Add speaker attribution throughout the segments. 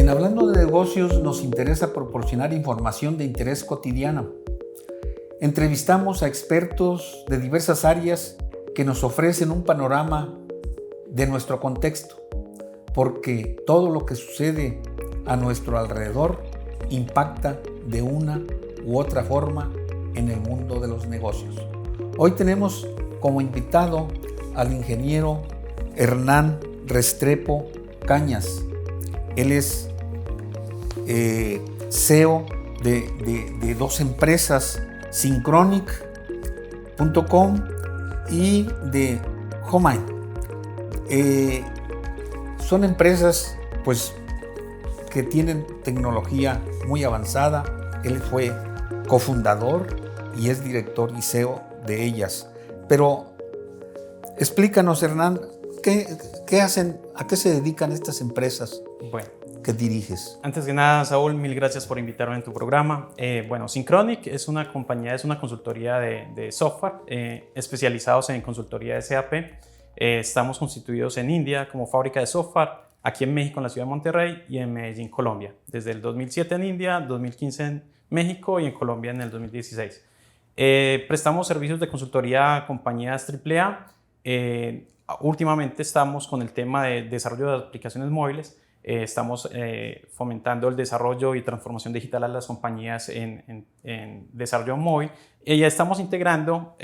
Speaker 1: En Hablando de Negocios nos interesa proporcionar información de interés cotidiano. Entrevistamos a expertos de diversas áreas que nos ofrecen un panorama de nuestro contexto, porque todo lo que sucede a nuestro alrededor impacta de una u otra forma en el mundo de los negocios. Hoy tenemos como invitado al ingeniero Hernán Restrepo Cañas. Él es CEO de dos empresas, Synchronic.com y de Homine. Son empresas pues, que tienen tecnología muy avanzada. Él fue cofundador y es director y CEO de ellas. Pero explícanos, Hernán, ¿qué hacen, a qué se dedican estas empresas?
Speaker 2: Bueno,
Speaker 1: que diriges?
Speaker 2: Antes que nada, Saúl, mil gracias por invitarme en tu programa. Synchronic es una compañía, es una consultoría de software especializados en consultoría de SAP. Estamos constituidos en India como fábrica de software, aquí en México, en la ciudad de Monterrey, y en Medellín, Colombia. Desde el 2007 en India, 2015 en México y en Colombia en el 2016. Prestamos servicios de consultoría a compañías AAA. Últimamente estamos con el tema de desarrollo de aplicaciones móviles. Estamos fomentando el desarrollo y transformación digital a las compañías en desarrollo móvil. Y ya estamos integrando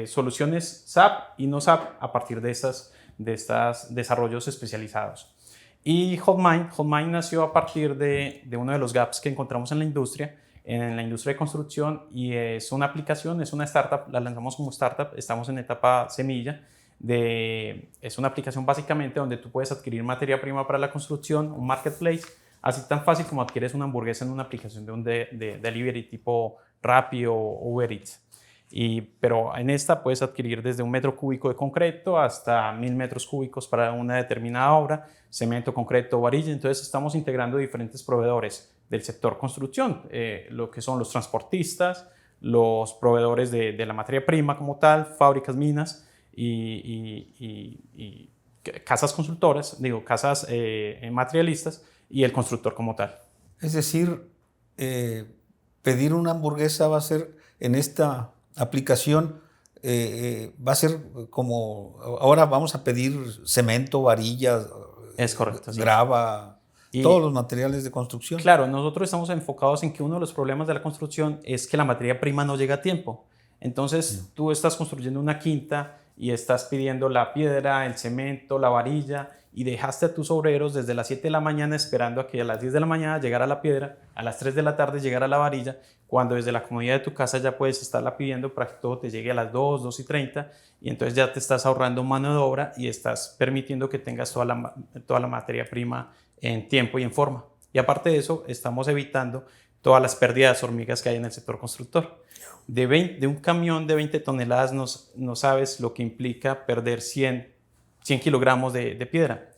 Speaker 2: soluciones SAP y no SAP a partir de estos desarrollos especializados. Y Hotmine nació a partir de uno de los gaps que encontramos en la industria de construcción, y es una aplicación, es una startup, la lanzamos como startup, estamos en etapa semilla. Es una aplicación básicamente donde tú puedes adquirir materia prima para la construcción, un marketplace, así tan fácil como adquieres una hamburguesa en una aplicación de un delivery tipo Rappi o Uber Eats. Pero en esta puedes adquirir desde 1 metro cúbico de concreto hasta 1000 metros cúbicos para una determinada obra, cemento, concreto, varilla. Entonces estamos integrando diferentes proveedores del sector construcción, lo que son los transportistas, los proveedores de la materia prima como tal, fábricas, minas, y casas consultoras, casas materialistas, y el constructor como tal.
Speaker 1: Es decir, pedir una hamburguesa va a ser en esta aplicación, va a ser como ahora vamos a pedir cemento, varillas,
Speaker 2: es correcto,
Speaker 1: grava, sí. Todos los materiales de construcción.
Speaker 2: Claro, nosotros estamos enfocados en que uno de los problemas de la construcción es que la materia prima no llega a tiempo. Entonces, tú estás construyendo una quinta y estás pidiendo la piedra, el cemento, la varilla, y dejaste a tus obreros desde las 7 de la mañana esperando a que a las 10 de la mañana llegara la piedra, a las 3 de la tarde llegara la varilla, cuando desde la comodidad de tu casa ya puedes estarla pidiendo para que todo te llegue a las 2:30, y entonces ya te estás ahorrando mano de obra y estás permitiendo que tengas toda la materia prima en tiempo y en forma. Y aparte de eso, estamos evitando todas las pérdidas de hormigas que hay en el sector constructor. De un camión de 20 toneladas no sabes lo que implica perder 100 kilogramos de piedra.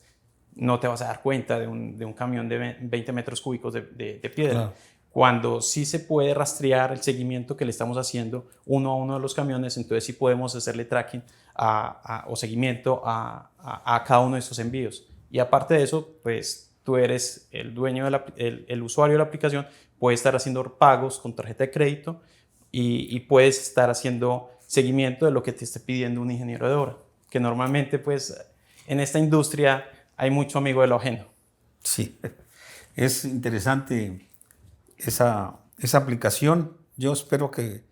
Speaker 2: No te vas a dar cuenta de un camión de 20 metros cúbicos de piedra. Claro. Cuando sí se puede rastrear el seguimiento que le estamos haciendo uno a uno de los camiones, entonces sí podemos hacerle tracking o seguimiento a cada uno de esos envíos. Y aparte de eso, pues tú eres el dueño, el usuario de la aplicación, puedes estar haciendo pagos con tarjeta de crédito y puedes estar haciendo seguimiento de lo que te esté pidiendo un ingeniero de obra, que normalmente pues en esta industria hay mucho amigo de lo ajeno.
Speaker 1: Sí, es interesante esa aplicación. Yo espero que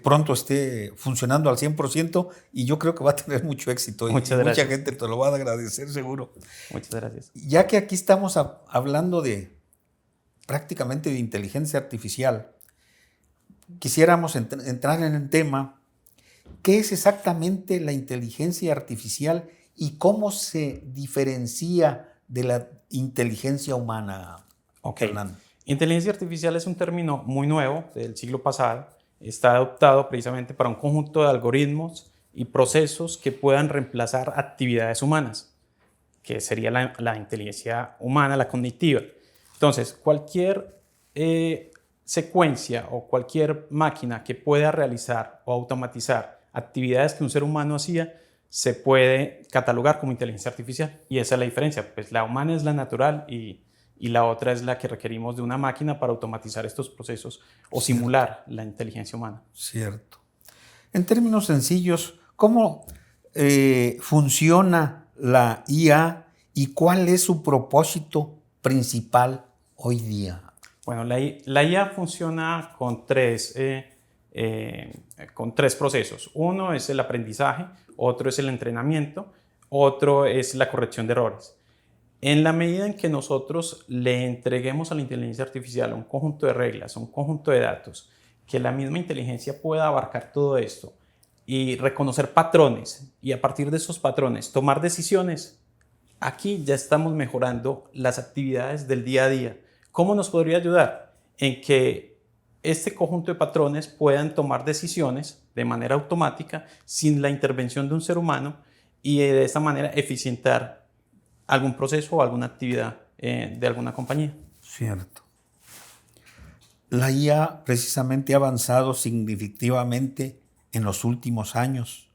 Speaker 1: pronto esté funcionando al 100%, y yo creo que va a tener mucho éxito.
Speaker 2: Muchas gracias.
Speaker 1: Mucha gente te lo va a agradecer seguro.
Speaker 2: Muchas gracias.
Speaker 1: Ya que aquí estamos hablando prácticamente de inteligencia artificial, quisiéramos entrar en el tema. ¿Qué es exactamente la inteligencia artificial y cómo se diferencia de la inteligencia humana? Fernando.
Speaker 2: Inteligencia artificial es un término muy nuevo del siglo pasado. Está adoptado precisamente para un conjunto de algoritmos y procesos que puedan reemplazar actividades humanas, que sería la inteligencia humana, la cognitiva. Entonces, cualquier secuencia o cualquier máquina que pueda realizar o automatizar actividades que un ser humano hacía, se puede catalogar como inteligencia artificial. Y esa es la diferencia, pues la humana es la natural y la otra es la que requerimos de una máquina para automatizar estos procesos o simular la inteligencia humana.
Speaker 1: Cierto. En términos sencillos, ¿cómo funciona la IA y cuál es su propósito principal hoy día?
Speaker 2: Bueno, la IA funciona con tres procesos. Uno es el aprendizaje, otro es el entrenamiento, otro es la corrección de errores. En la medida en que nosotros le entreguemos a la inteligencia artificial un conjunto de reglas, un conjunto de datos, que la misma inteligencia pueda abarcar todo esto y reconocer patrones y a partir de esos patrones tomar decisiones, aquí ya estamos mejorando las actividades del día a día. ¿Cómo nos podría ayudar? En que este conjunto de patrones puedan tomar decisiones de manera automática sin la intervención de un ser humano y de esta manera eficientar algún proceso o alguna actividad de alguna compañía.
Speaker 1: Cierto. La IA precisamente ha avanzado significativamente en los últimos años.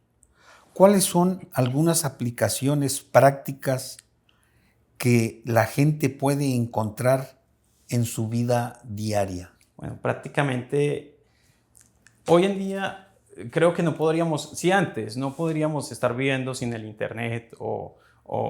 Speaker 1: ¿Cuáles son algunas aplicaciones prácticas que la gente puede encontrar en su vida diaria?
Speaker 2: Bueno, prácticamente hoy en día creo que no podríamos, si antes no podríamos estar viviendo sin el internet o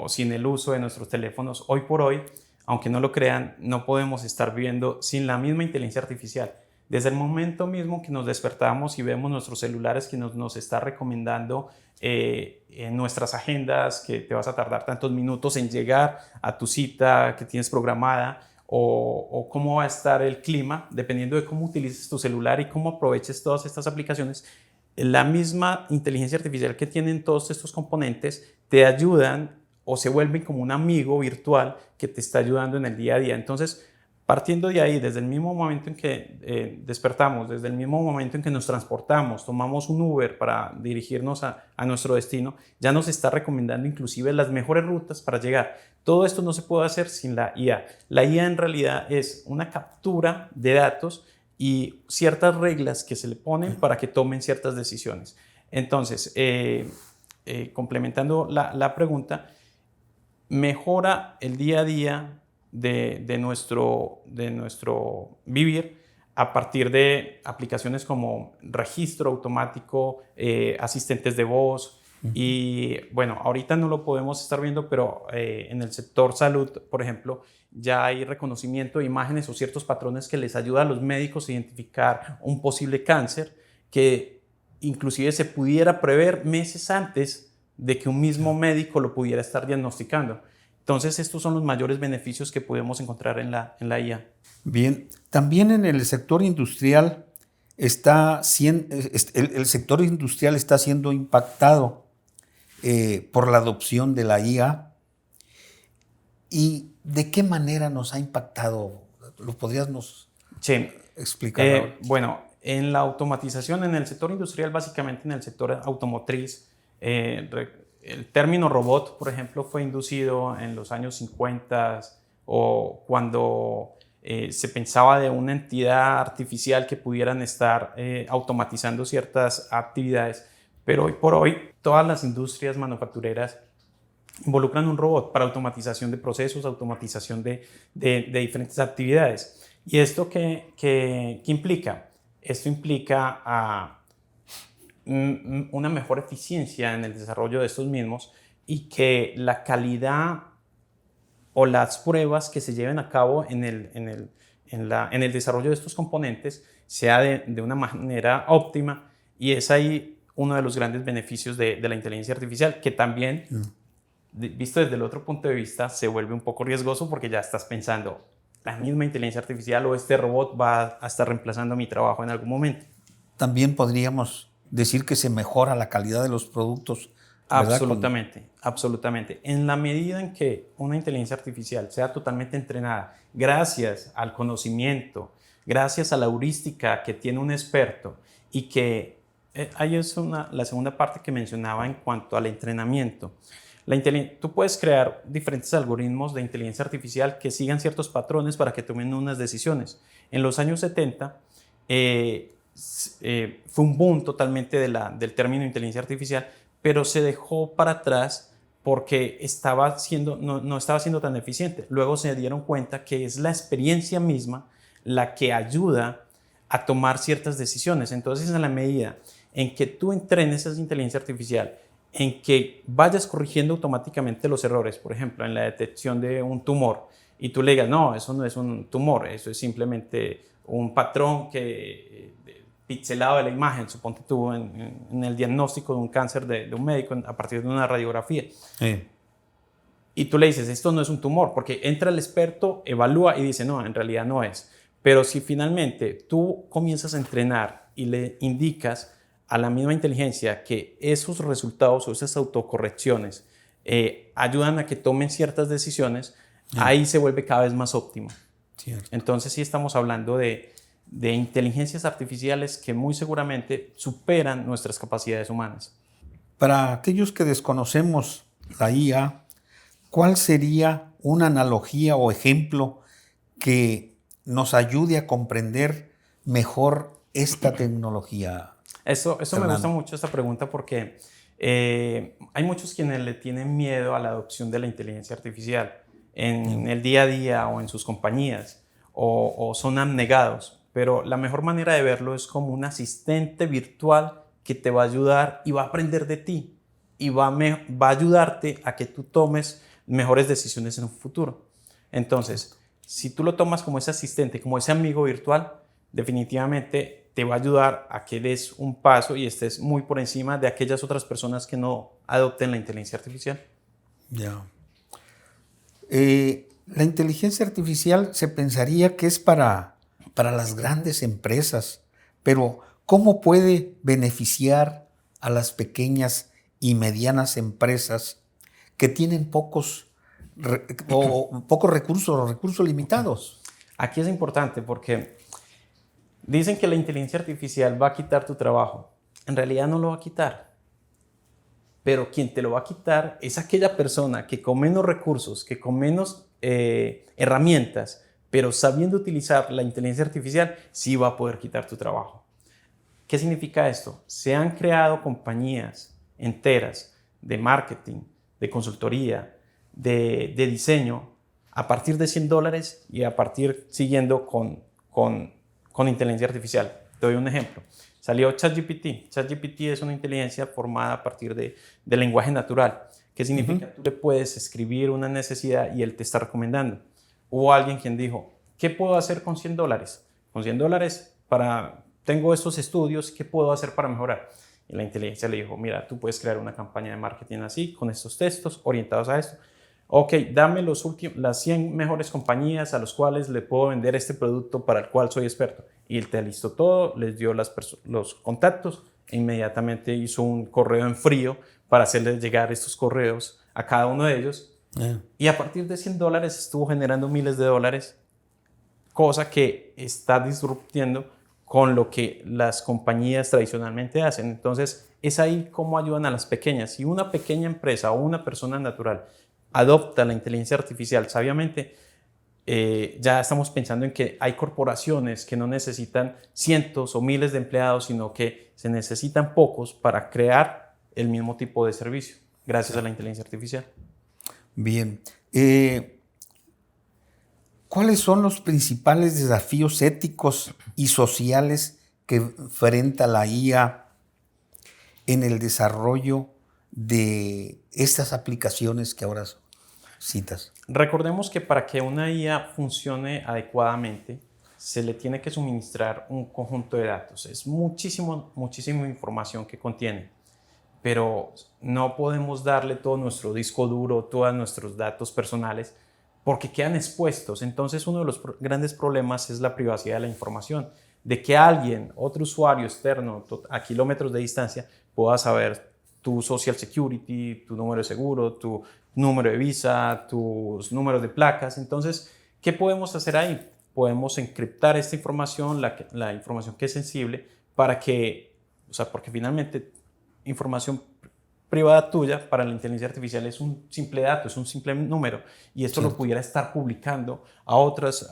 Speaker 2: sin el uso de nuestros teléfonos, hoy por hoy, aunque no lo crean, no podemos estar viviendo sin la misma inteligencia artificial. Desde el momento mismo que nos despertamos y vemos nuestros celulares que nos está recomendando en nuestras agendas que te vas a tardar tantos minutos en llegar a tu cita que tienes programada o cómo va a estar el clima, dependiendo de cómo utilices tu celular y cómo aproveches todas estas aplicaciones, la misma inteligencia artificial que tienen todos estos componentes te ayudan o se vuelven como un amigo virtual que te está ayudando en el día a día. Entonces, partiendo de ahí, desde el mismo momento en que despertamos, desde el mismo momento en que nos transportamos, tomamos un Uber para dirigirnos a nuestro destino, ya nos está recomendando inclusive las mejores rutas para llegar. Todo esto no se puede hacer sin la IA. La IA en realidad es una captura de datos y ciertas reglas que se le ponen para que tomen ciertas decisiones. Entonces, complementando la pregunta, mejora el día a día de nuestro vivir a partir de aplicaciones como registro automático, asistentes de voz. Y bueno, ahorita no lo podemos estar viendo, pero en el sector salud, por ejemplo, ya hay reconocimiento de imágenes o ciertos patrones que les ayuda a los médicos a identificar un posible cáncer que inclusive se pudiera prever meses antes de que un mismo médico lo pudiera estar diagnosticando. Entonces, estos son los mayores beneficios que podemos encontrar en la IA.
Speaker 1: Bien, también en el sector industrial el sector industrial está siendo impactado por la adopción de la IA. ¿Y de qué manera nos ha impactado? ¿Lo podrías explicar?
Speaker 2: Bueno, en la automatización, en el sector industrial, básicamente en el sector automotriz, el término robot, por ejemplo, fue inducido en los años 50 o cuando se pensaba de una entidad artificial que pudieran estar automatizando ciertas actividades. Pero hoy por hoy, todas las industrias manufactureras involucran un robot para automatización de procesos, automatización de diferentes actividades. ¿Y esto qué implica? Esto implica una mejor eficiencia en el desarrollo de estos mismos y que la calidad o las pruebas que se lleven a cabo en el desarrollo de estos componentes sea de una manera óptima, y es ahí uno de los grandes beneficios de la inteligencia artificial, que también, visto desde el otro punto de vista, se vuelve un poco riesgoso porque ya estás pensando, la misma inteligencia artificial o este robot va a estar reemplazando mi trabajo en algún momento.
Speaker 1: También podríamos decir que se mejora la calidad de los productos, ¿verdad?
Speaker 2: Absolutamente, absolutamente. En la medida en que una inteligencia artificial sea totalmente entrenada, gracias al conocimiento, gracias a la heurística que tiene un experto, y que ahí es la segunda parte que mencionaba en cuanto al entrenamiento. Tú puedes crear diferentes algoritmos de inteligencia artificial que sigan ciertos patrones para que tomen unas decisiones. En los años 70, fue un boom totalmente del término inteligencia artificial, pero se dejó para atrás porque no estaba siendo tan eficiente. Luego se dieron cuenta que es la experiencia misma la que ayuda a tomar ciertas decisiones. Entonces, en la medida en que tú entrenes esa inteligencia artificial, en que vayas corrigiendo automáticamente los errores, por ejemplo, en la detección de un tumor, y tú le digas, no, eso no es un tumor, eso es simplemente un patrón pixelado de la imagen, suponte tú en el diagnóstico de un cáncer de un médico a partir de una radiografía. Sí. Y tú le dices, esto no es un tumor, porque entra el experto, evalúa y dice, no, en realidad no es. Pero si finalmente tú comienzas a entrenar y le indicas a la misma inteligencia que esos resultados o esas autocorrecciones ayudan a que tomen ciertas decisiones, ahí se vuelve cada vez más óptimo. Cierto. Entonces sí estamos hablando de inteligencias artificiales que muy seguramente superan nuestras capacidades humanas.
Speaker 1: Para aquellos que desconocemos la IA, ¿cuál sería una analogía o ejemplo que nos ayude a comprender mejor esta tecnología?
Speaker 2: Eso me gusta mucho esta pregunta porque hay muchos quienes le tienen miedo a la adopción de la inteligencia artificial en el día a día o en sus compañías o son abnegados, pero la mejor manera de verlo es como un asistente virtual que te va a ayudar y va a aprender de ti y va a ayudarte a que tú tomes mejores decisiones en un futuro. Entonces, si tú lo tomas como ese asistente, como ese amigo virtual, definitivamente te va a ayudar a que des un paso y estés muy por encima de aquellas otras personas que no adopten la inteligencia artificial.
Speaker 1: Ya. La inteligencia artificial se pensaría que es para las grandes empresas, pero ¿cómo puede beneficiar a las pequeñas y medianas empresas que tienen pocos recursos o recursos limitados?
Speaker 2: Aquí es importante porque dicen que la inteligencia artificial va a quitar tu trabajo. En realidad no lo va a quitar. Pero quien te lo va a quitar es aquella persona que con menos recursos, que con menos herramientas, pero sabiendo utilizar la inteligencia artificial, sí va a poder quitar tu trabajo. ¿Qué significa esto? Se han creado compañías enteras de marketing, de consultoría, de diseño, a partir de $100 y a partir siguiendo con inteligencia artificial. Te doy un ejemplo. Salió ChatGPT. ChatGPT es una inteligencia formada a partir de lenguaje natural. ¿Qué significa? Tú le puedes escribir una necesidad y él te está recomendando. Hubo alguien quien dijo, ¿qué puedo hacer con $100? Con $100 tengo estos estudios, ¿qué puedo hacer para mejorar? Y la inteligencia le dijo, mira, tú puedes crear una campaña de marketing así, con estos textos orientados a esto. Ok, dame las 100 mejores compañías a las cuales le puedo vender este producto para el cual soy experto. Y él te listó todo, les dio los contactos e inmediatamente hizo un correo en frío para hacerles llegar estos correos a cada uno de ellos. Y a partir de $100 estuvo generando miles de dólares, cosa que está disruptiendo con lo que las compañías tradicionalmente hacen. Entonces, es ahí cómo ayudan a las pequeñas. Si una pequeña empresa o una persona natural adopta la inteligencia artificial sabiamente, ya estamos pensando en que hay corporaciones que no necesitan cientos o miles de empleados, sino que se necesitan pocos para crear el mismo tipo de servicio, gracias a la inteligencia artificial.
Speaker 1: Bien. ¿Cuáles son los principales desafíos éticos y sociales que enfrenta la IA en el desarrollo de estas aplicaciones que ahora citas?
Speaker 2: Recordemos que para que una IA funcione adecuadamente, se le tiene que suministrar un conjunto de datos. Es muchísima información que contiene, pero no podemos darle todo nuestro disco duro, todos nuestros datos personales, porque quedan expuestos. Entonces, uno de los grandes problemas es la privacidad de la información, de que alguien, otro usuario externo a kilómetros de distancia, pueda saber tu Social Security, tu número de seguro, tu número de visa, tus números de placas. Entonces, ¿qué podemos hacer ahí? Podemos encriptar esta información, la información que es sensible, porque finalmente información privada tuya para la inteligencia artificial es un simple dato, es un simple número, y esto lo pudiera estar publicando a otros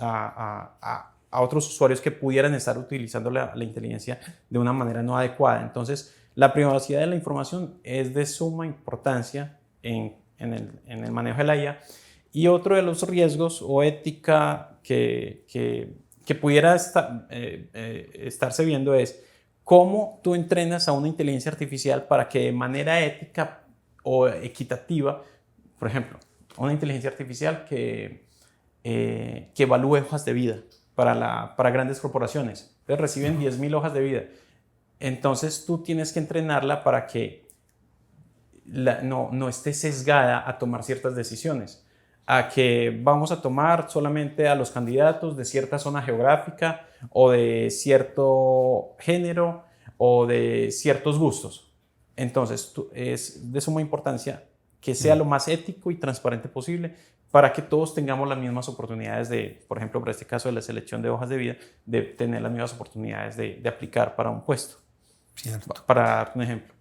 Speaker 2: usuarios que pudieran estar utilizando la inteligencia de una manera no adecuada. Entonces, la privacidad de la información es de suma importancia en el manejo de la IA. Y otro de los riesgos o ética que pudiera estarse viendo es cómo tú entrenas a una inteligencia artificial para que de manera ética o equitativa, por ejemplo, una inteligencia artificial que evalúe hojas de vida para grandes corporaciones. Entonces reciben 10.000 hojas de vida. Entonces tú tienes que entrenarla para que no esté sesgada a tomar ciertas decisiones, a que vamos a tomar solamente a los candidatos de cierta zona geográfica o de cierto género o de ciertos gustos. Entonces es de suma importancia que sea lo más ético y transparente posible para que todos tengamos las mismas oportunidades de, por ejemplo, para este caso de la selección de hojas de vida, de tener las mismas oportunidades de aplicar para un puesto.
Speaker 1: Cierto.
Speaker 2: Para dar un ejemplo.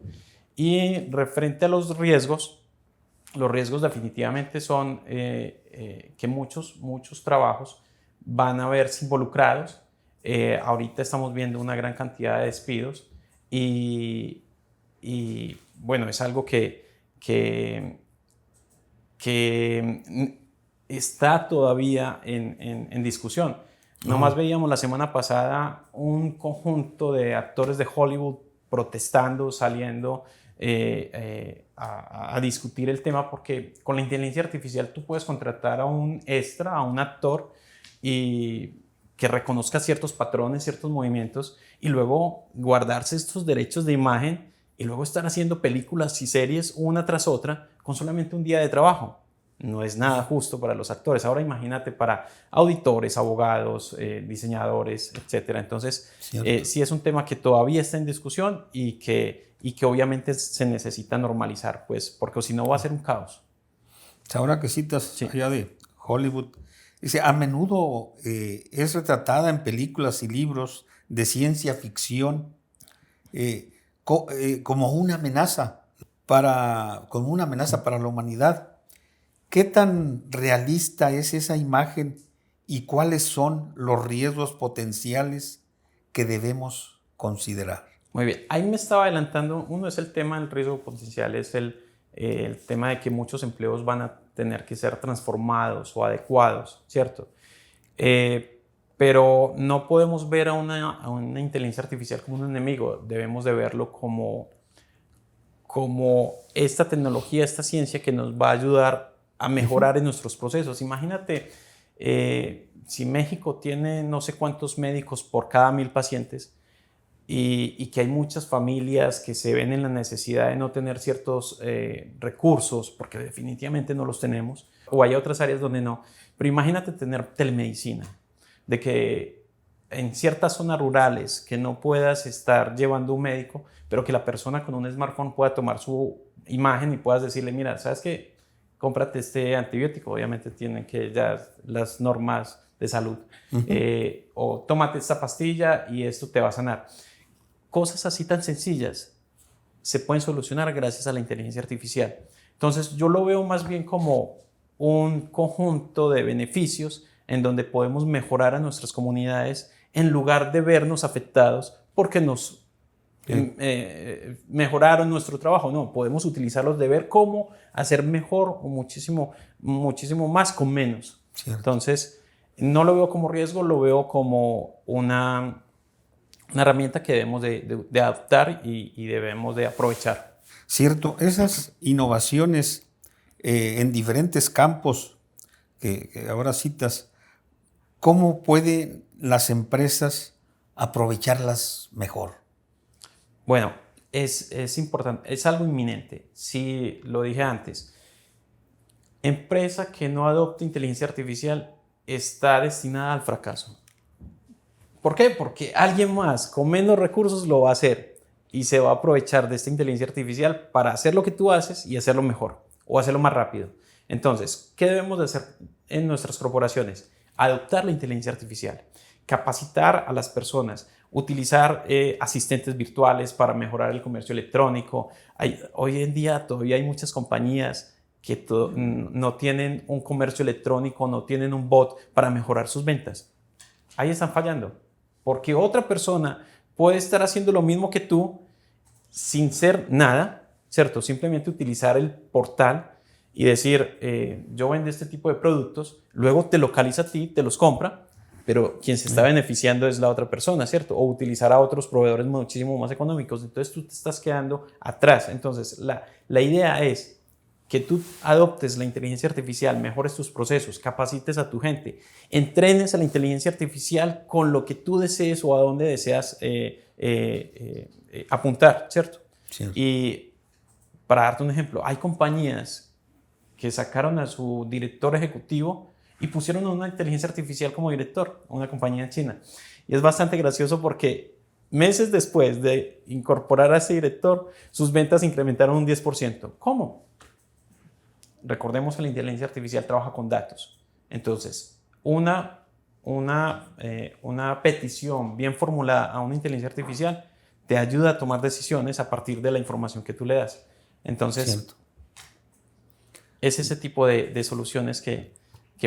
Speaker 2: Y referente a los riesgos definitivamente son que muchos trabajos van a verse involucrados. Ahorita estamos viendo una gran cantidad de despidos y bueno, es algo que está todavía en discusión. Nomás veíamos la semana pasada un conjunto de actores de Hollywood protestando, saliendo a discutir el tema, porque con la inteligencia artificial tú puedes contratar a un extra, a un actor, y que reconozca ciertos patrones, ciertos movimientos, y luego guardarse estos derechos de imagen y luego estar haciendo películas y series una tras otra con solamente un día de trabajo. No es nada justo para los actores. Ahora imagínate para auditores, abogados, diseñadores, etc. Entonces, sí es un tema que todavía está en discusión y que obviamente se necesita normalizar, pues, porque si no va a ser un caos.
Speaker 1: Ahora que citas allá de Hollywood, dice, a menudo es retratada en películas y libros de ciencia ficción como una amenaza para la humanidad. ¿Qué tan realista es esa imagen y cuáles son los riesgos potenciales que debemos considerar?
Speaker 2: Muy bien, ahí me estaba adelantando. Uno es el tema del riesgo potencial, es el tema de que muchos empleos van a tener que ser transformados o adecuados, ¿cierto? Pero no podemos ver a una inteligencia artificial como un enemigo, debemos de verlo como esta tecnología, esta ciencia que nos va a ayudar a mejorar en nuestros procesos. Imagínate, si México tiene no sé cuántos médicos por cada 1.000 pacientes y que hay muchas familias que se ven en la necesidad de no tener ciertos recursos, porque definitivamente no los tenemos, o hay otras áreas donde no, pero imagínate tener telemedicina, de que en ciertas zonas rurales que no puedas estar llevando un médico, pero que la persona con un smartphone pueda tomar su imagen y puedas decirle, mira, ¿sabes qué? Cómprate este antibiótico, obviamente tienen que ya las normas de salud, o tómate esta pastilla y esto te va a sanar. Cosas así tan sencillas se pueden solucionar gracias a la inteligencia artificial. Entonces yo lo veo más bien como un conjunto de beneficios en donde podemos mejorar a nuestras comunidades en lugar de vernos afectados porque nos mejoraron nuestro trabajo. No, podemos utilizarlos de ver cómo hacer mejor o muchísimo más con menos.
Speaker 1: Cierto.
Speaker 2: Entonces, no lo veo como riesgo, lo veo como una herramienta que debemos de adaptar y debemos de aprovechar.
Speaker 1: Cierto, esas innovaciones en diferentes campos que ahora citas, ¿cómo pueden las empresas aprovecharlas mejor?
Speaker 2: Bueno, es importante, es algo inminente. Sí, lo dije antes. Empresa que no adopte inteligencia artificial está destinada al fracaso. ¿Por qué? Porque alguien más con menos recursos lo va a hacer y se va a aprovechar de esta inteligencia artificial para hacer lo que tú haces y hacerlo mejor o hacerlo más rápido. Entonces, ¿qué debemos de hacer en nuestras corporaciones? Adoptar la inteligencia artificial, capacitar a las personas, utilizar asistentes virtuales para mejorar el comercio electrónico. Hoy en día todavía hay muchas compañías que no tienen un comercio electrónico, no tienen un bot para mejorar sus ventas. Ahí están fallando, porque otra persona puede estar haciendo lo mismo que tú sin ser nada, ¿cierto? Simplemente utilizar el portal y decir, yo vendo este tipo de productos, luego te localiza a ti, te los compra, pero quien se está beneficiando es la otra persona, ¿cierto? O utilizar a otros proveedores muchísimo más económicos. Entonces tú te estás quedando atrás. Entonces la idea es que tú adoptes la inteligencia artificial, mejores tus procesos, capacites a tu gente, entrenes a la inteligencia artificial con lo que tú desees o a dónde deseas apuntar, ¿cierto?
Speaker 1: Sí.
Speaker 2: Y para darte un ejemplo, hay compañías que sacaron a su director ejecutivo y pusieron a una inteligencia artificial como director, a una compañía en China. Y es bastante gracioso porque meses después de incorporar a ese director, sus ventas incrementaron un 10%. ¿Cómo? Recordemos que la inteligencia artificial trabaja con datos. Entonces, una petición bien formulada a una inteligencia artificial te ayuda a tomar decisiones a partir de la información que tú le das. Entonces,
Speaker 1: Cierto.
Speaker 2: es ese tipo de soluciones que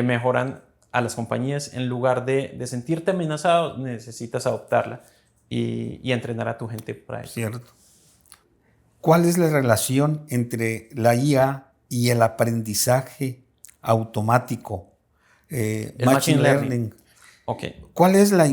Speaker 2: mejoran a las compañías. En lugar de sentirte amenazado, necesitas adoptarla y entrenar a tu gente para eso.
Speaker 1: Cierto. ¿Cuál es la relación entre la IA y el aprendizaje automático, machine learning?
Speaker 2: Okay.
Speaker 1: ¿Cuál es la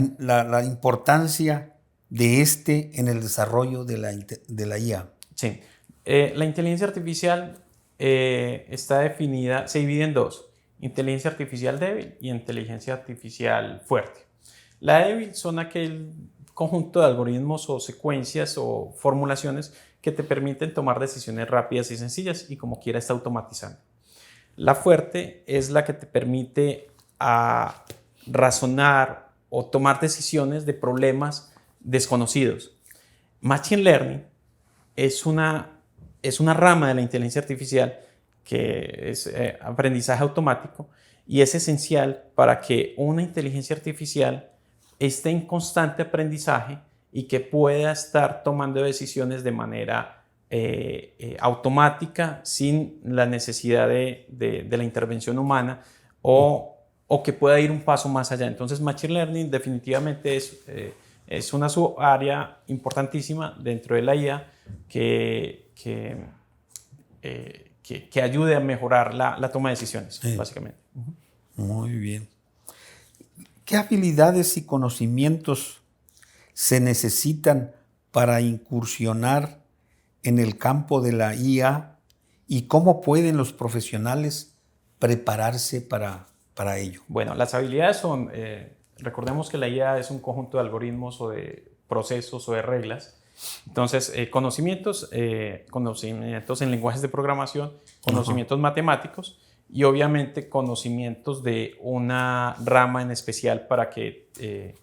Speaker 1: importancia de en el desarrollo de la IA?
Speaker 2: Sí. La inteligencia artificial está definida, se divide en dos: inteligencia artificial débil y inteligencia artificial fuerte. La débil son aquel conjunto de algoritmos o secuencias o formulaciones que te permiten tomar decisiones rápidas y sencillas y como quiera está automatizando. La fuerte es la que te permite razonar o tomar decisiones de problemas desconocidos. Machine Learning es una rama de la inteligencia artificial que es aprendizaje automático y es esencial para que una inteligencia artificial esté en constante aprendizaje y que pueda estar tomando decisiones de manera automática sin la necesidad de la intervención humana o que pueda ir un paso más allá. Entonces, Machine Learning definitivamente es una subárea importantísima dentro de la IA que ayude a mejorar la toma de decisiones, básicamente.
Speaker 1: Muy bien. ¿Qué habilidades y conocimientos se necesitan para incursionar en el campo de la IA y cómo pueden los profesionales prepararse para ello?
Speaker 2: Bueno, las habilidades son, recordemos que la IA es un conjunto de algoritmos o de procesos o de reglas. Entonces, conocimientos en lenguajes de programación, conocimientos matemáticos y obviamente conocimientos de una rama en especial para que,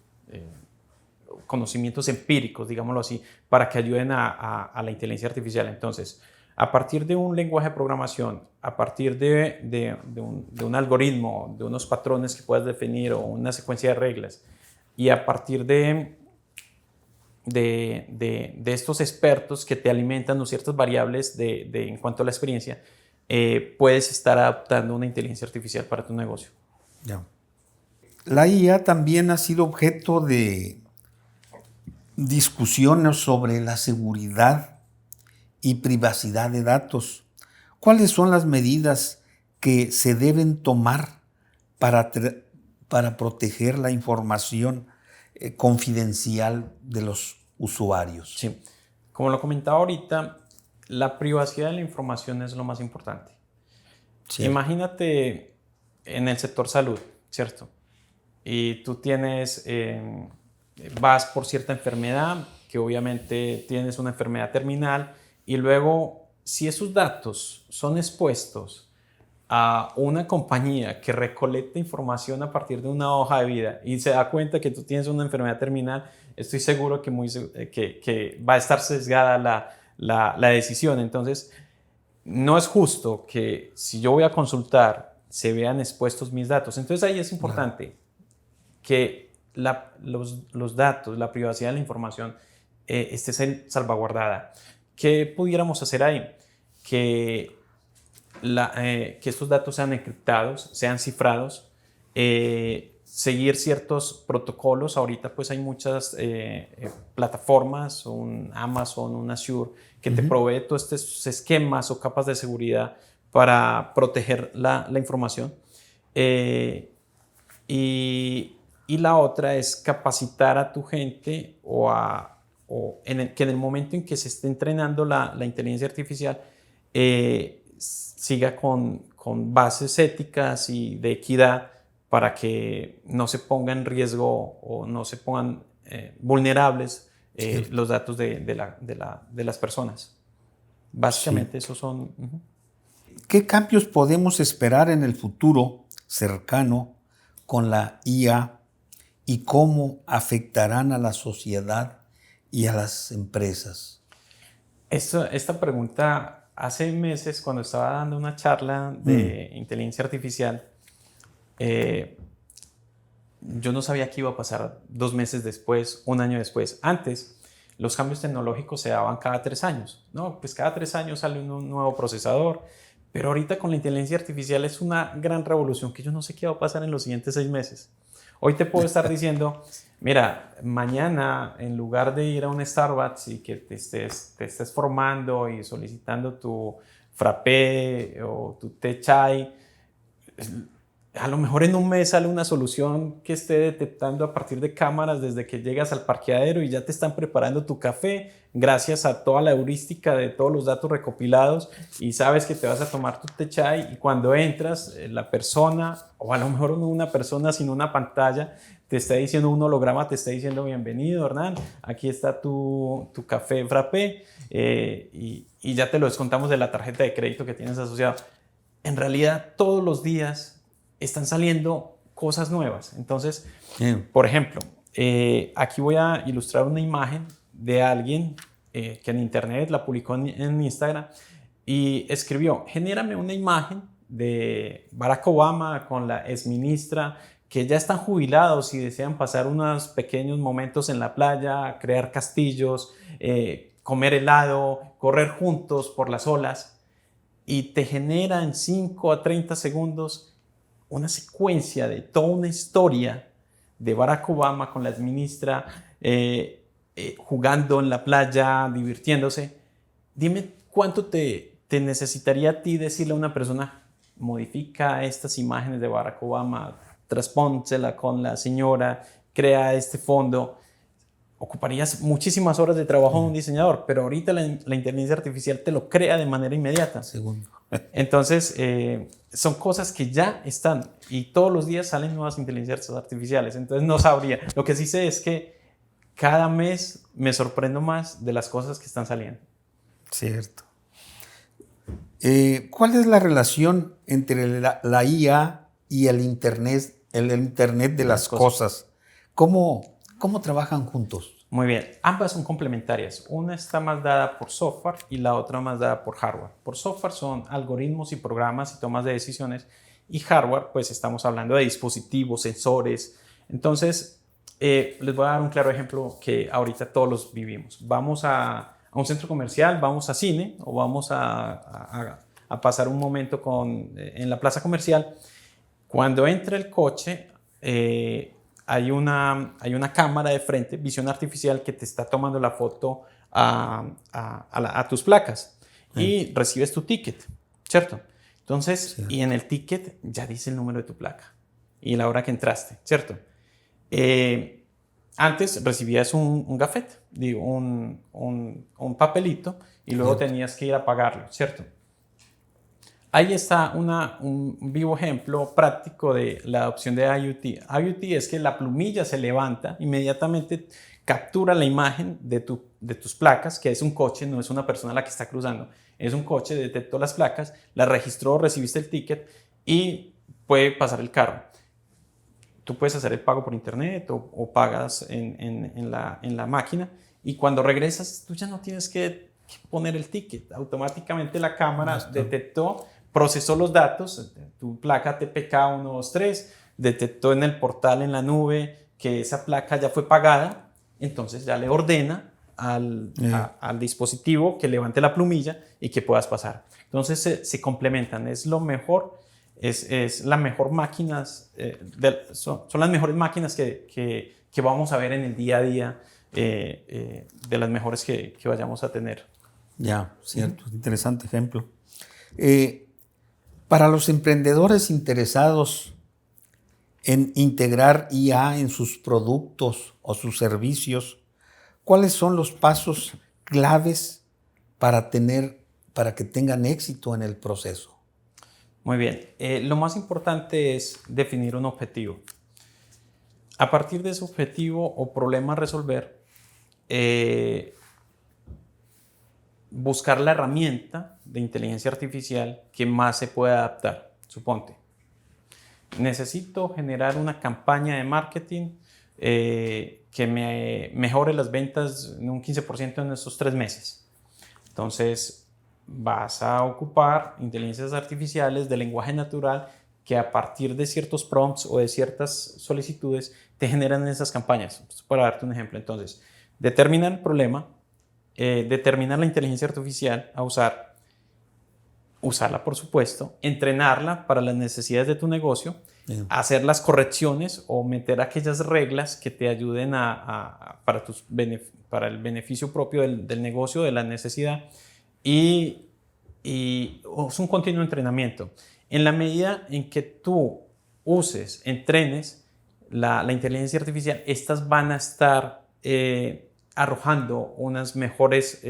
Speaker 2: conocimientos empíricos, digámoslo así, para que ayuden a la inteligencia artificial. Entonces, a partir de un lenguaje de programación, a partir de un algoritmo, de unos patrones que puedas definir o una secuencia de reglas, y a partir de estos expertos que te alimentan ciertas variables en cuanto a la experiencia, puedes estar adaptando una inteligencia artificial para tu negocio.
Speaker 1: Ya. La IA también ha sido objeto de discusiones sobre la seguridad y privacidad de datos. ¿Cuáles son las medidas que se deben tomar para proteger la información confidencial de los usuarios?
Speaker 2: Sí, como lo comentaba ahorita, la privacidad de la información es lo más importante. Sí. Imagínate en el sector salud, ¿cierto? Y tú vas por cierta enfermedad, que obviamente tienes una enfermedad terminal, y luego, si esos datos son expuestos a una compañía que recolecta información a partir de una hoja de vida y se da cuenta que tú tienes una enfermedad terminal, estoy seguro que va a estar sesgada la decisión. Entonces, no es justo que si yo voy a consultar se vean expuestos mis datos. Entonces, ahí es importante que los datos, la privacidad de la información esté salvaguardada. ¿Qué pudiéramos hacer ahí? Que estos datos sean encriptados, sean cifrados, seguir ciertos protocolos. Ahorita pues hay muchas plataformas, un Amazon, un Azure, que te provee todos estos esquemas o capas de seguridad para proteger la información. Y la otra es capacitar a tu gente que en el momento en que se esté entrenando la inteligencia artificial siga con bases éticas y de equidad para que no se ponga en riesgo o no se pongan vulnerables los datos de las personas. Básicamente esos son...
Speaker 1: ¿Qué cambios podemos esperar en el futuro cercano con la IA y cómo afectarán a la sociedad y a las empresas?
Speaker 2: Esta pregunta, hace meses cuando estaba dando una charla de inteligencia artificial, yo no sabía qué iba a pasar 2 meses después, 1 año después. Antes, los cambios tecnológicos se daban cada 3 años. No, pues cada 3 años sale un nuevo procesador. Pero ahorita con la inteligencia artificial es una gran revolución que yo no sé qué va a pasar en los siguientes 6 meses. Hoy te puedo estar diciendo, mira, mañana en lugar de ir a un Starbucks y que te estés formando y solicitando tu frappé o tu té chai, a lo mejor en 1 mes sale una solución que esté detectando a partir de cámaras desde que llegas al parqueadero y ya te están preparando tu café gracias a toda la heurística de todos los datos recopilados y sabes que te vas a tomar tu té chai y cuando entras la persona, o a lo mejor no una persona sino una pantalla, te está diciendo, un holograma te está diciendo bienvenido Hernán, aquí está tu café frappé y ya te lo descontamos de la tarjeta de crédito que tienes asociado. En realidad todos los días están saliendo cosas nuevas. Entonces, por ejemplo, aquí voy a ilustrar una imagen de alguien que en internet la publicó en Instagram y escribió, genérame una imagen de Barack Obama con la exministra que ya están jubilados y desean pasar unos pequeños momentos en la playa, crear castillos, comer helado, correr juntos por las olas, y te genera en 5 a 30 segundos una secuencia de toda una historia de Barack Obama con la exministra jugando en la playa, divirtiéndose. Dime cuánto te necesitaría a ti decirle a una persona, modifica estas imágenes de Barack Obama, transpónsela con la señora, crea este fondo. Ocuparías muchísimas horas de trabajo de un diseñador, pero ahorita la inteligencia artificial te lo crea de manera inmediata.
Speaker 1: Segundo.
Speaker 2: Entonces, son cosas que ya están y todos los días salen nuevas inteligencias artificiales. Entonces, no sabría. Lo que sí sé es que cada mes me sorprendo más de las cosas que están saliendo.
Speaker 1: Cierto. ¿Cuál es la relación entre la IA y el Internet de las cosas? ¿Cómo trabajan juntos?
Speaker 2: Muy bien, ambas son complementarias. Una está más dada por software y la otra más dada por hardware. Por software son algoritmos y programas y tomas de decisiones, y hardware, pues estamos hablando de dispositivos, sensores. Entonces, les voy a dar un claro ejemplo que ahorita todos los vivimos. Vamos a un centro comercial, vamos a cine o vamos a pasar un momento en la plaza comercial. Cuando entra el coche, hay una cámara de frente, visión artificial, que te está tomando la foto a tus placas y recibes tu ticket, ¿cierto? Entonces, sí. Y en el ticket ya dice el número de tu placa y la hora que entraste, ¿cierto? Antes recibías un gafete, un papelito, y luego tenías que ir a pagarlo, ¿cierto? Ahí está un vivo ejemplo práctico de la adopción de IoT. IoT es que la plumilla se levanta, inmediatamente captura la imagen de tus placas, que es un coche, no es una persona la que está cruzando, es un coche, detectó las placas, la registró, recibiste el ticket y puede pasar el carro. Tú puedes hacer el pago por internet o pagas en la máquina, y cuando regresas tú ya no tienes que poner el ticket. Automáticamente la cámara detectó, procesó los datos, tu placa TPK 123, detectó en el portal, en la nube, que esa placa ya fue pagada, entonces ya le ordena al dispositivo que levante la plumilla y que puedas pasar. Entonces se complementan, es lo mejor. es la mejor máquinas, son las mejores máquinas que vamos a ver en el día a día, de las mejores que vayamos a tener.
Speaker 1: Ya, cierto, interesante ejemplo. Para los emprendedores interesados en integrar IA en sus productos o sus servicios, ¿cuáles son los pasos claves para que tengan éxito en el proceso?
Speaker 2: Muy bien, lo más importante es definir un objetivo. A partir de ese objetivo o problema a resolver, buscar la herramienta de inteligencia artificial que más se pueda adaptar. Suponte, necesito generar una campaña de marketing que me mejore las ventas en un 15% en estos 3 meses. Entonces, vas a ocupar inteligencias artificiales de lenguaje natural que a partir de ciertos prompts o de ciertas solicitudes te generan esas campañas. Para darte un ejemplo, entonces, determinar el problema, determinar la inteligencia artificial a usarla por supuesto, entrenarla para las necesidades de tu negocio, hacer las correcciones o meter aquellas reglas que te ayuden para el beneficio propio del negocio, de la necesidad, y es un continuo entrenamiento. En la medida en que tú entrenes la inteligencia artificial, estas van a estar arrojando unas mejores,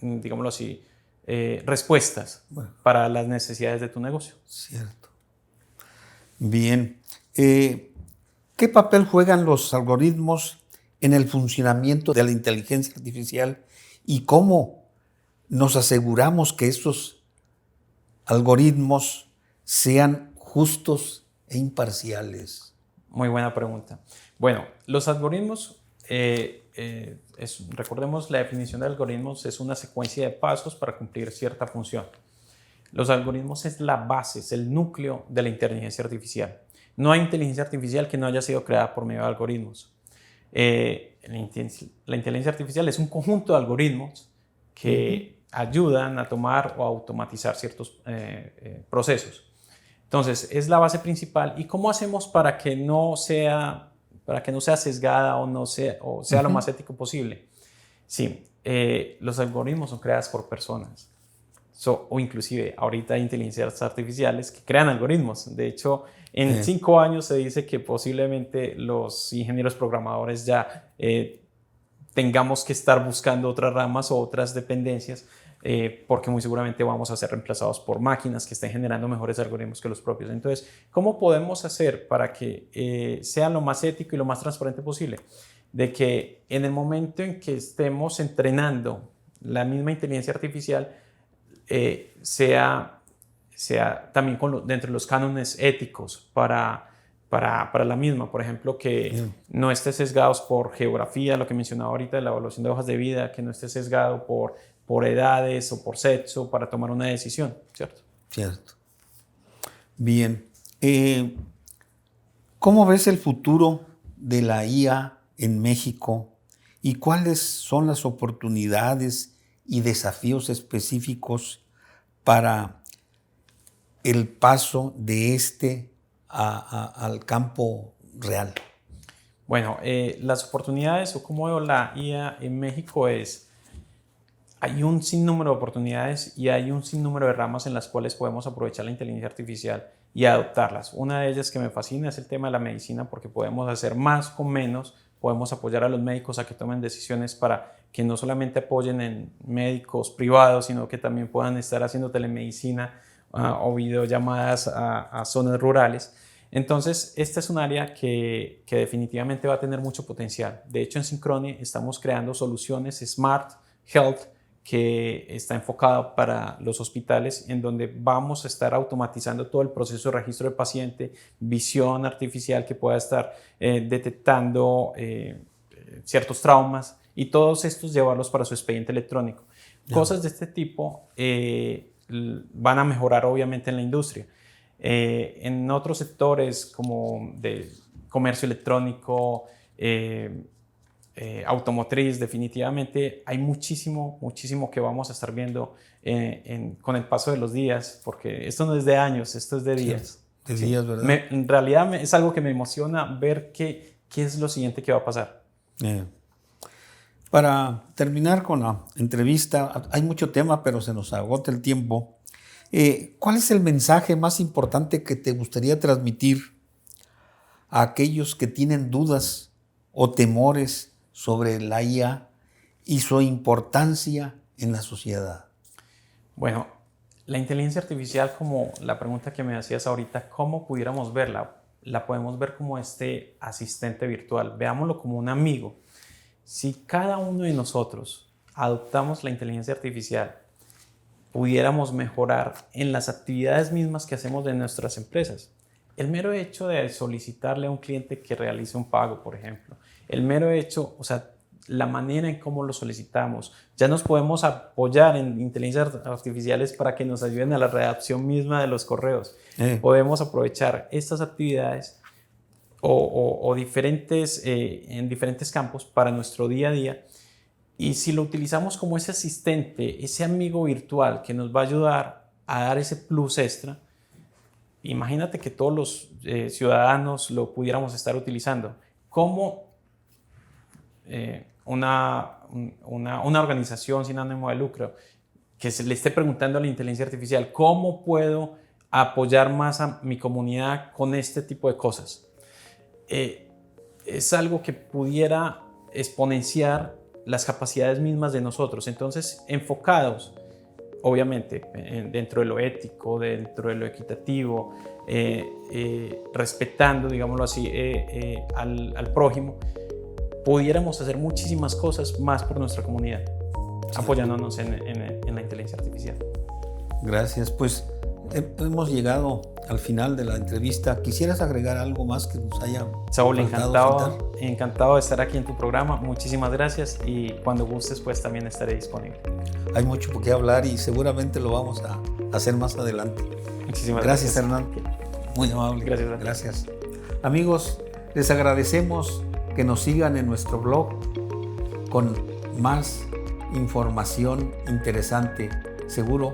Speaker 2: digámoslo así, respuestas para las necesidades de tu negocio.
Speaker 1: Cierto. Bien. ¿Qué papel juegan los algoritmos en el funcionamiento de la inteligencia artificial y cómo nos aseguramos que estos algoritmos sean justos e imparciales?
Speaker 2: Muy buena pregunta. Bueno, los algoritmos, recordemos la definición de algoritmos, es una secuencia de pasos para cumplir cierta función. Los algoritmos es la base, es el núcleo de la inteligencia artificial. No hay inteligencia artificial que no haya sido creada por medio de algoritmos. La inteligencia artificial es un conjunto de algoritmos que ayudan a tomar o a automatizar ciertos procesos. Entonces, es la base principal. ¿Y cómo hacemos para que no sea sesgada o sea lo más ético posible? Sí, los algoritmos son creados por personas. O inclusive ahorita hay inteligencias artificiales que crean algoritmos. De hecho, en 5 años se dice que posiblemente los ingenieros programadores ya tengamos que estar buscando otras ramas o otras dependencias, porque muy seguramente vamos a ser reemplazados por máquinas que estén generando mejores algoritmos que los propios. Entonces, ¿cómo podemos hacer para que sea lo más ético y lo más transparente posible? De que en el momento en que estemos entrenando la misma inteligencia artificial, sea también dentro de los cánones éticos para la misma. Por ejemplo, que no esté sesgados por geografía, lo que mencionaba ahorita de la evaluación de hojas de vida, que no esté sesgado por edades o por sexo para tomar una decisión, ¿cierto?
Speaker 1: Cierto. Bien. ¿Cómo ves el futuro de la IA en México y cuáles son las oportunidades y desafíos específicos para el paso de al campo real?
Speaker 2: Bueno, las oportunidades o cómo veo la IA en México hay un sinnúmero de oportunidades y hay un sinnúmero de ramas en las cuales podemos aprovechar la inteligencia artificial y adoptarlas. Una de ellas que me fascina es el tema de la medicina, porque podemos hacer más con menos, podemos apoyar a los médicos a que tomen decisiones para que no solamente apoyen en médicos privados, sino que también puedan estar haciendo telemedicina o videollamadas a zonas rurales. Entonces, esta es un área que definitivamente va a tener mucho potencial. De hecho, en Synchrony estamos creando soluciones Smart Health que está enfocado para los hospitales, en donde vamos a estar automatizando todo el proceso de registro de paciente, visión artificial que pueda estar detectando ciertos traumas y todos estos llevarlos para su expediente electrónico. Cosas de este tipo van a mejorar obviamente en la industria. En otros sectores como de comercio electrónico, automotriz, definitivamente hay muchísimo que vamos a estar viendo con el paso de los días, porque esto no es de años, esto es de días.
Speaker 1: Sí, de días, ¿verdad?
Speaker 2: En realidad es algo que me emociona ver qué es lo siguiente que va a pasar.
Speaker 1: Para terminar con la entrevista, hay mucho tema, pero se nos agota el tiempo. ¿Cuál es el mensaje más importante que te gustaría transmitir a aquellos que tienen dudas o temores sobre la IA y su importancia en la sociedad?
Speaker 2: Bueno, la inteligencia artificial, como la pregunta que me hacías ahorita, ¿cómo pudiéramos verla? La podemos ver como este asistente virtual. Veámoslo como un amigo. Si cada uno de nosotros adoptamos la inteligencia artificial, pudiéramos mejorar en las actividades mismas que hacemos de nuestras empresas. El mero hecho de solicitarle a un cliente que realice un pago, por ejemplo, el mero hecho, o sea, la manera en cómo lo solicitamos, ya nos podemos apoyar en inteligencias artificiales para que nos ayuden a la redacción misma de los correos. Podemos aprovechar estas actividades o en diferentes campos para nuestro día a día. Y si lo utilizamos como ese asistente, ese amigo virtual que nos va a ayudar a dar ese plus extra, imagínate que todos los ciudadanos lo pudiéramos estar utilizando. ¿Cómo una organización sin ánimo de lucro que se le esté preguntando a la inteligencia artificial cómo puedo apoyar más a mi comunidad con este tipo de cosas? Es algo que pudiera exponenciar las capacidades mismas de nosotros. Entonces, enfocados, obviamente, dentro de lo ético, dentro de lo equitativo, respetando, digámoslo así, al prójimo, pudiéramos hacer muchísimas cosas más por nuestra comunidad, apoyándonos en la inteligencia artificial.
Speaker 1: Gracias. Pues hemos llegado al final de la entrevista. ¿Quisieras agregar algo más que nos haya
Speaker 2: Saúl, encantado de estar aquí en tu programa. Muchísimas gracias y cuando gustes pues también estaré disponible.
Speaker 1: Hay mucho por qué hablar y seguramente lo vamos a hacer más adelante.
Speaker 2: Muchísimas
Speaker 1: gracias. Hernán. Muy amable. Gracias. Amigos, les agradecemos que nos sigan en nuestro blog con más información interesante. Seguro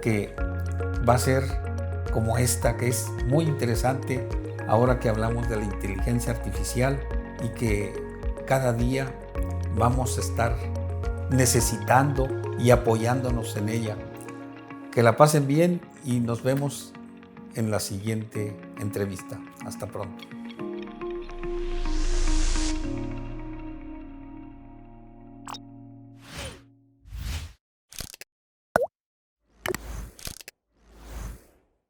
Speaker 1: que va a ser como esta, que es muy interesante ahora que hablamos de la inteligencia artificial y que cada día vamos a estar necesitando y apoyándonos en ella. Que la pasen bien y nos vemos en la siguiente entrevista. Hasta pronto.